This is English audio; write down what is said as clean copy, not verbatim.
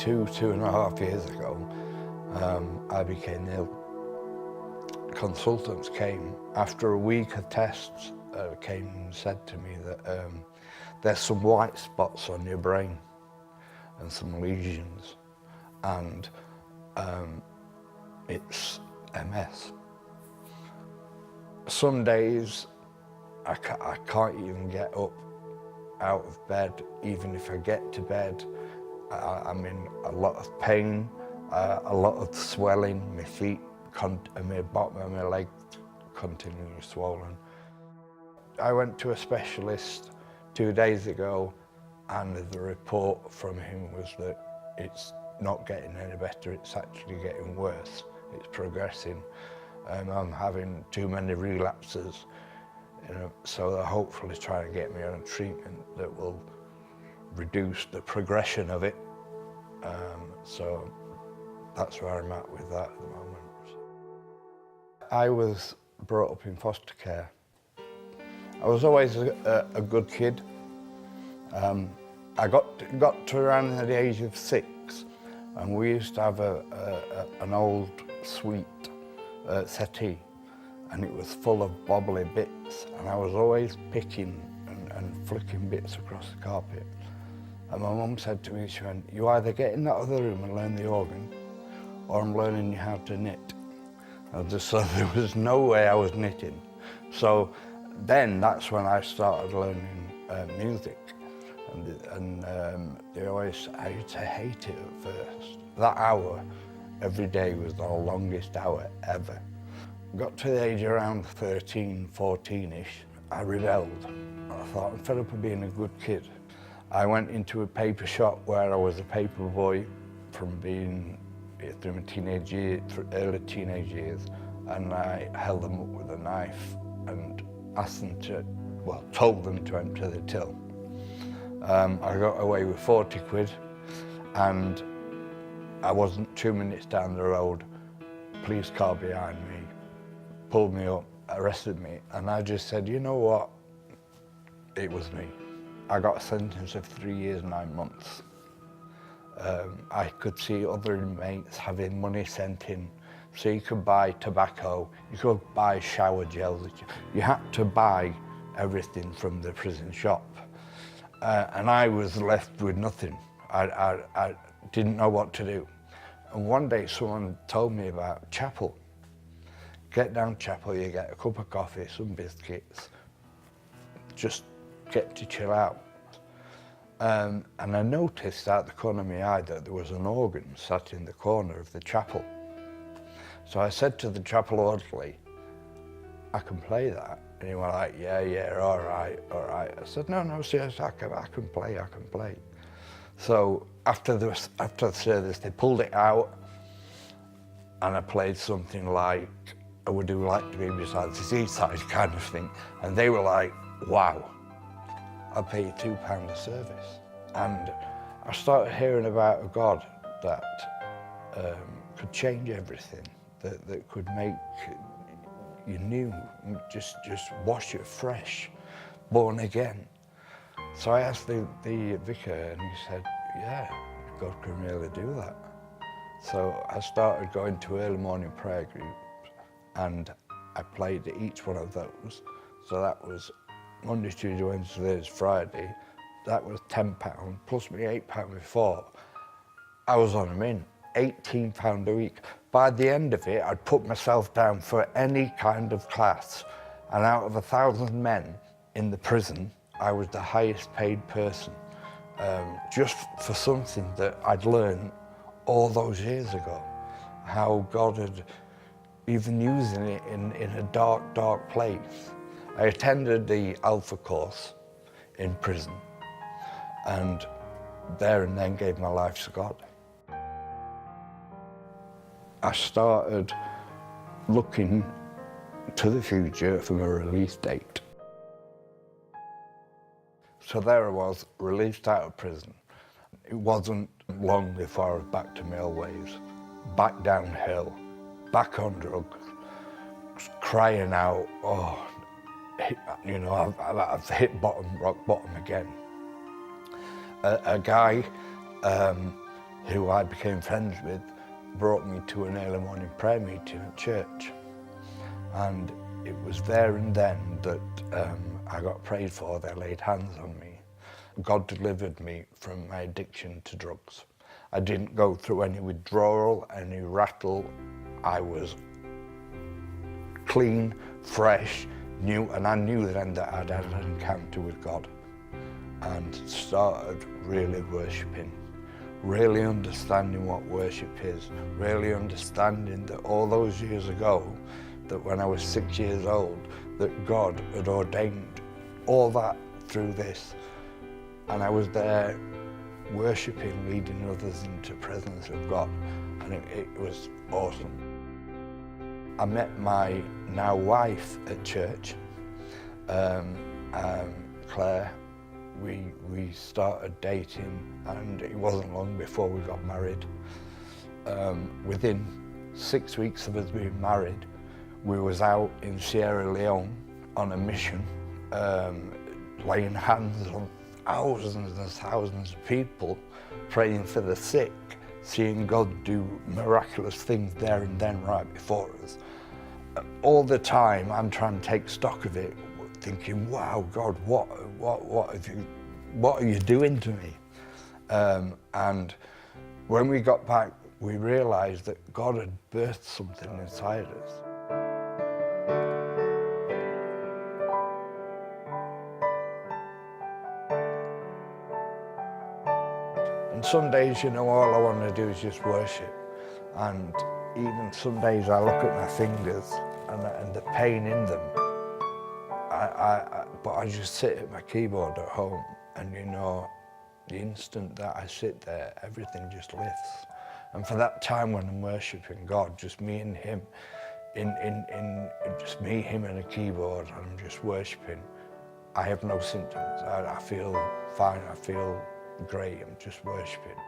2.5 years ago, I became ill. Consultants came, after a week of tests, came and said to me that there's some white spots on your brain and some lesions, and it's MS. Some days I can't even get up out of bed. Even if I get to bed, I'm in a lot of pain, a lot of swelling. My feet and my bottom of my leg continually swollen. I went to a specialist 2 days ago, and the report from him was that it's not getting any better, it's actually getting worse, it's progressing. I'm having too many relapses, so they're hopefully trying to get me on a treatment that will reduce the progression of it. So that's where I'm at with that at the moment. I was brought up in foster care. I was always a good kid. I got to around the age of 6, and we used to have an old sweet settee, and it was full of bobbly bits, and I was always picking and flicking bits across the carpet. And my mum said to me, she went, "You either get in that other room and learn the organ, or I'm learning you how to knit." So there was no way I was knitting. So then that's when I started learning music. And I used to hate it at first. That hour every day was the longest hour ever. Got to the age around 13, 14-ish, I rebelled. I thought, I'm fed up of being a good kid. I went into a paper shop where I was a paper boy from being through my early teenage years, and I held them up with a knife and asked them told them to empty the till. I got away with 40 quid, and I wasn't 2 minutes down the road, police car behind me, pulled me up, arrested me, and I just said, you know what, it was me. I got a sentence of 3 years, 9 months. I could see other inmates having money sent in, so you could buy tobacco, you could buy shower gels, you had to buy everything from the prison shop. And I was left with nothing. I didn't know what to do. And one day someone told me about chapel. Get down chapel, you get a cup of coffee, some biscuits, just get to chill out. And I noticed out the corner of my eye that there was an organ sat in the corner of the chapel. So I said to the chapel orderly, I can play that. And he went like, yeah, all right. I said, no, seriously, I can play. So after the service, they pulled it out, and I played something like, I would do like to be beside the seaside kind of thing. And they were like, wow, I'll pay you £2 a service. And I started hearing about a God that could change everything, that could make you new, just wash you fresh, born again. So I asked the vicar, and he said, yeah, God can really do that. So I started going to early morning prayer groups, and I played each one of those. So that was Monday, Tuesday, Wednesday, Thursday, Friday. That was £10, plus me £8 before. I was on a mint, £18 a week. By the end of it, I'd put myself down for any kind of class. And out of 1,000 men in the prison, I was the highest paid person, just for something that I'd learned all those years ago, how God had even using it in a dark place. I attended the Alpha course in prison, and there and then gave my life to God. I started looking to the future for a release date. So there I was, released out of prison. It wasn't long before I was back to my old ways, back downhill, back on drugs, crying out, oh, I've hit rock bottom again. A guy who I became friends with, brought me to an early morning prayer meeting at church. And it was there and then that I got prayed for. They laid hands on me. God delivered me from my addiction to drugs. I didn't go through any withdrawal, any rattle. I was clean, fresh, new, and I knew then that I'd had an encounter with God and started really worshipping, really understanding what worship is, really understanding that all those years ago, that when I was 6 years old, that God had ordained all that through this. And I was there worshipping, leading others into the presence of God, and it was awesome. I met my now wife at church, Claire. We started dating, and it wasn't long before we got married. Within 6 weeks of us being married, we was out in Sierra Leone on a mission, laying hands on thousands and thousands of people, praying for the sick, seeing God do miraculous things there and then right before us. All the time I'm trying to take stock of it, thinking, wow, God, what are you doing to me? And when we got back, we realized that God had birthed something inside us. And some days, you know, all I want to do is just worship. And even some days I look at my fingers and the pain in them. But I just sit at my keyboard at home, and you know, the instant that I sit there, everything just lifts. And for that time when I'm worshiping God, just me and Him, just me, Him and a keyboard, and I'm just worshiping, I have no symptoms. I feel fine, I feel great, I'm just worshiping.